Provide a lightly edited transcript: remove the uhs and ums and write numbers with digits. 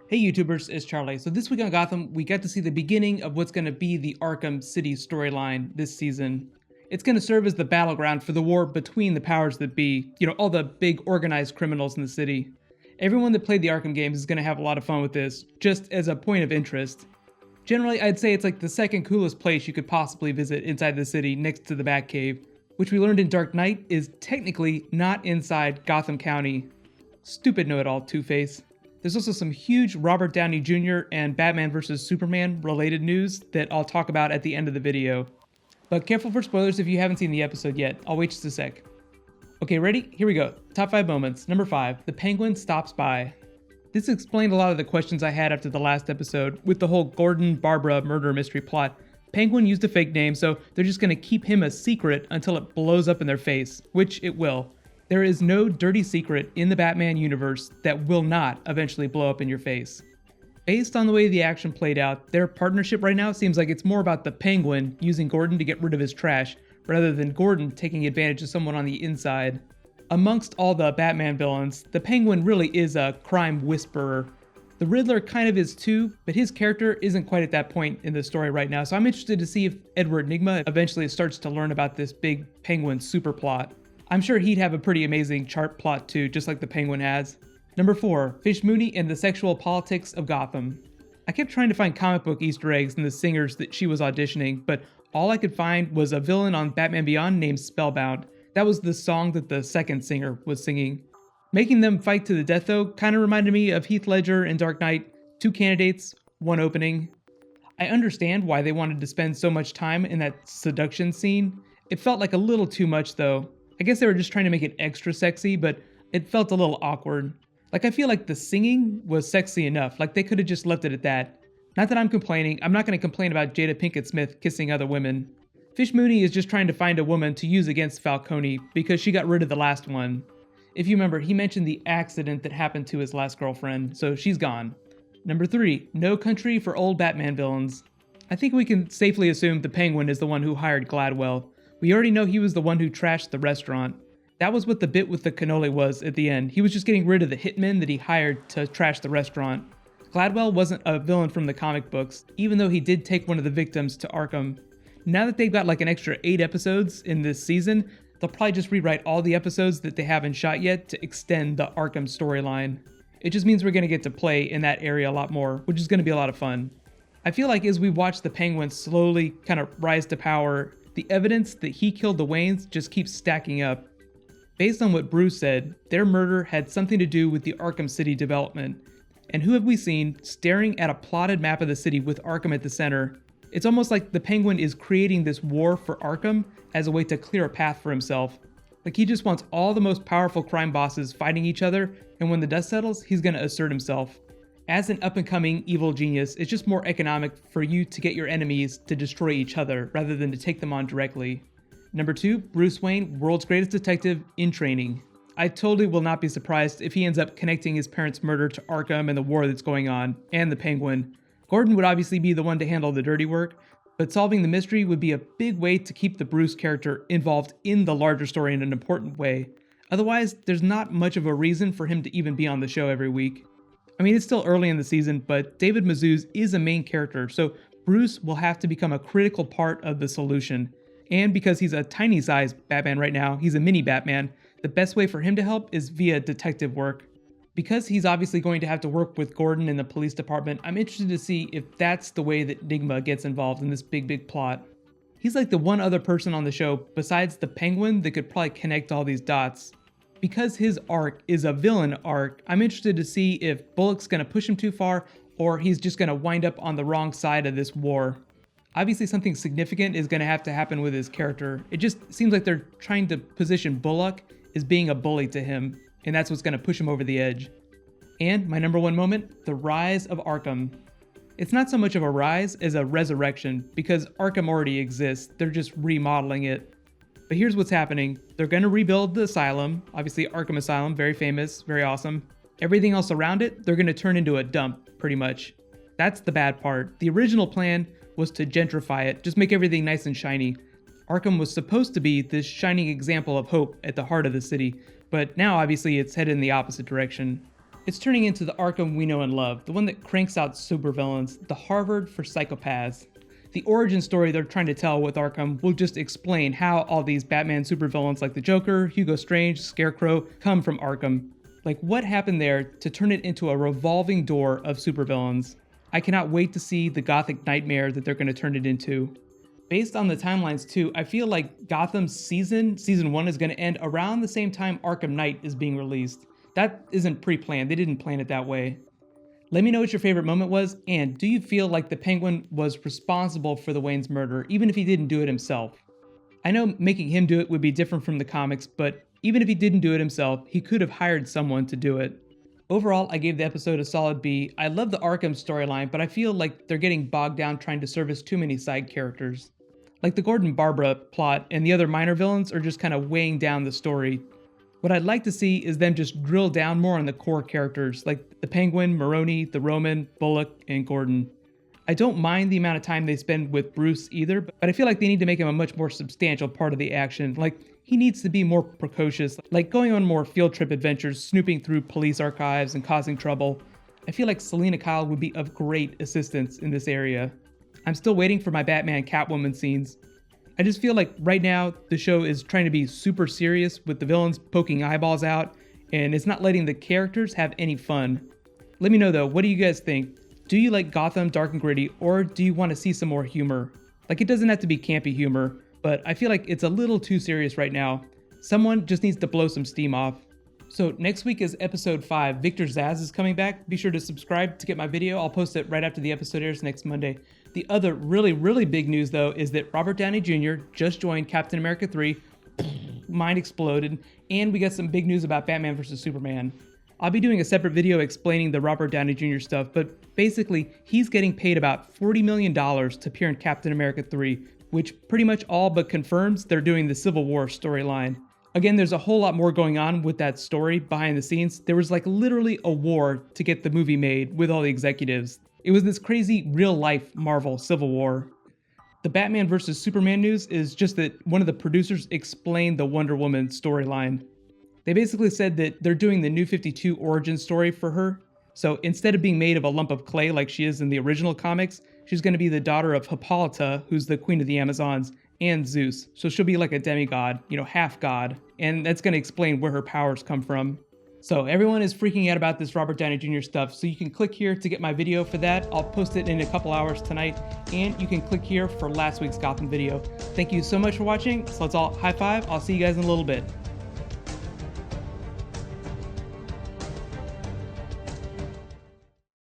Hey YouTubers, it's Charlie. So this week on Gotham, we got to see the beginning of what's going to be the Arkham City storyline this season. It's going to serve as the battleground for the war between the powers that be, all the big organized criminals in the city. Everyone that played the Arkham games is going to have a lot of fun with this, just as a point of interest. Generally, I'd say it's like the second coolest place you could possibly visit inside the city next to the Batcave, which we learned in Dark Knight is technically not inside Gotham County. Stupid know-it-all, Two-Face. There's also some huge Robert Downey Jr. and Batman vs. Superman related news that I'll talk about at the end of the video. But careful for spoilers if you haven't seen the episode yet. I'll wait just a sec. Okay, ready? Here we go. Top 5 moments. Number 5, the Penguin stops by. This explained a lot of the questions I had after the last episode with the whole Gordon-Barbara murder mystery plot. Penguin used a fake name, so they're just going to keep him a secret until it blows up in their face, which it will. There is no dirty secret in the Batman universe that will not eventually blow up in your face. Based on the way the action played out, their partnership right now seems like it's more about the Penguin using Gordon to get rid of his trash, rather than Gordon taking advantage of someone on the inside. Amongst all the Batman villains, the Penguin really is a crime whisperer. The Riddler kind of is too, but his character isn't quite at that point in the story right now, so I'm interested to see if Edward Nygma eventually starts to learn about this big Penguin superplot. I'm sure he'd have a pretty amazing chart plot too, just like the Penguin has. Number 4, Fish Mooney and the sexual politics of Gotham. I kept trying to find comic book Easter eggs in the singers that she was auditioning, but all I could find was a villain on Batman Beyond named Spellbound. That was the song that the second singer was singing. Making them fight to the death though kind of reminded me of Heath Ledger in Dark Knight. 2 candidates, 1 opening. I understand why they wanted to spend so much time in that seduction scene. It felt like a little too much though. I guess they were just trying to make it extra sexy, but it felt a little awkward. Like, I feel like the singing was sexy enough, like they could have just left it at that. Not that I'm complaining, I'm not going to complain about Jada Pinkett Smith kissing other women. Fish Mooney is just trying to find a woman to use against Falcone because she got rid of the last one. If you remember, he mentioned the accident that happened to his last girlfriend, so she's gone. Number 3, No Country for Old Batman Villains. I think we can safely assume the Penguin is the one who hired Gladwell. We already know he was the one who trashed the restaurant. That was what the bit with the cannoli was at the end. He was just getting rid of the hitmen that he hired to trash the restaurant. Gladwell wasn't a villain from the comic books, even though he did take one of the victims to Arkham. Now that they've got like an extra 8 episodes in this season, they'll probably just rewrite all the episodes that they haven't shot yet to extend the Arkham storyline. It just means we're going to get to play in that area a lot more, which is going to be a lot of fun. I feel like as we watch the Penguin slowly kind of rise to power, the evidence that he killed the Waynes just keeps stacking up. Based on what Bruce said, their murder had something to do with the Arkham City development. And who have we seen staring at a plotted map of the city with Arkham at the center? It's almost like the Penguin is creating this war for Arkham as a way to clear a path for himself. Like, he just wants all the most powerful crime bosses fighting each other, and when the dust settles, he's going to assert himself. As an up-and-coming evil genius, it's just more economic for you to get your enemies to destroy each other rather than to take them on directly. Number 2, Bruce Wayne, world's greatest detective in training. I totally will not be surprised if he ends up connecting his parents' murder to Arkham and the war that's going on, and the Penguin. Gordon would obviously be the one to handle the dirty work, but solving the mystery would be a big way to keep the Bruce character involved in the larger story in an important way. Otherwise, there's not much of a reason for him to even be on the show every week. I mean, it's still early in the season, but David Mazouz is a main character, so Bruce will have to become a critical part of the solution. And because he's a tiny-sized Batman right now, he's a mini Batman, the best way for him to help is via detective work. Because he's obviously going to have to work with Gordon in the police department, I'm interested to see if that's the way that Nygma gets involved in this big plot. He's like the one other person on the show, besides the Penguin, that could probably connect all these dots. Because his arc is a villain arc, I'm interested to see if Bullock's gonna push him too far, or he's just gonna wind up on the wrong side of this war. Obviously something significant is gonna have to happen with his character. It just seems like they're trying to position Bullock as being a bully to him, and that's what's gonna push him over the edge. And my number 1 moment, the rise of Arkham. It's not so much of a rise as a resurrection, because Arkham already exists, they're just remodeling it. But here's what's happening. They're going to rebuild the asylum, obviously Arkham Asylum, very famous, very awesome. Everything else around it, they're going to turn into a dump, pretty much. That's the bad part. The original plan was to gentrify it, just make everything nice and shiny. Arkham was supposed to be this shining example of hope at the heart of the city, but now obviously it's headed in the opposite direction. It's turning into the Arkham we know and love, the one that cranks out supervillains, the Harvard for psychopaths. The origin story they're trying to tell with Arkham will just explain how all these Batman supervillains like the Joker, Hugo Strange, Scarecrow come from Arkham. Like, what happened there to turn it into a revolving door of supervillains? I cannot wait to see the gothic nightmare that they're going to turn it into. Based on the timelines too, I feel like Gotham's season 1 is going to end around the same time Arkham Knight is being released. That isn't pre-planned, they didn't plan it that way. Let me know what your favorite moment was, and do you feel like the Penguin was responsible for the Wayne's murder, even if he didn't do it himself? I know making him do it would be different from the comics, but even if he didn't do it himself, he could have hired someone to do it. Overall, I gave the episode a solid B. I love the Arkham storyline, but I feel like they're getting bogged down trying to service too many side characters. Like the Gordon Barbara plot and the other minor villains are just kind of weighing down the story. What I'd like to see is them just drill down more on the core characters, like the Penguin, Maroni, the Roman, Bullock, and Gordon. I don't mind the amount of time they spend with Bruce either, but I feel like they need to make him a much more substantial part of the action. Like, he needs to be more precocious, like going on more field trip adventures, snooping through police archives and causing trouble. I feel like Selina Kyle would be of great assistance in this area. I'm still waiting for my Batman Catwoman scenes. I just feel like right now the show is trying to be super serious with the villains poking eyeballs out, and it's not letting the characters have any fun. Let me know though, what do you guys think? Do you like Gotham dark and gritty, or do you want to see some more humor? Like, it doesn't have to be campy humor, but I feel like it's a little too serious right now. Someone just needs to blow some steam off. So next week is episode 5. Victor Zsasz is coming back. Be sure to subscribe to get my video. I'll post it right after the episode airs next Monday. The other really big news though is that Robert Downey Jr. just joined Captain America 3. Mind exploded. And we got some big news about Batman vs. Superman. I'll be doing a separate video explaining the Robert Downey Jr. stuff, but basically he's getting paid about $40 million to appear in Captain America 3, which pretty much all but confirms they're doing the Civil War storyline. Again, there's a whole lot more going on with that story behind the scenes. There was like literally a war to get the movie made with all the executives. It was this crazy real-life Marvel Civil War. The Batman vs. Superman news is just that one of the producers explained the Wonder Woman storyline. They basically said that they're doing the New 52 origin story for her. So instead of being made of a lump of clay like she is in the original comics, she's going to be the daughter of Hippolyta, who's the queen of the Amazons, and Zeus. So she'll be like a demigod, half god. And that's going to explain where her powers come from. So everyone is freaking out about this Robert Downey Jr. stuff, so you can click here to get my video for that. I'll post it in a couple hours tonight, and you can click here for last week's Gotham video. Thank you so much for watching, so let's all high five. I'll see you guys in a little bit.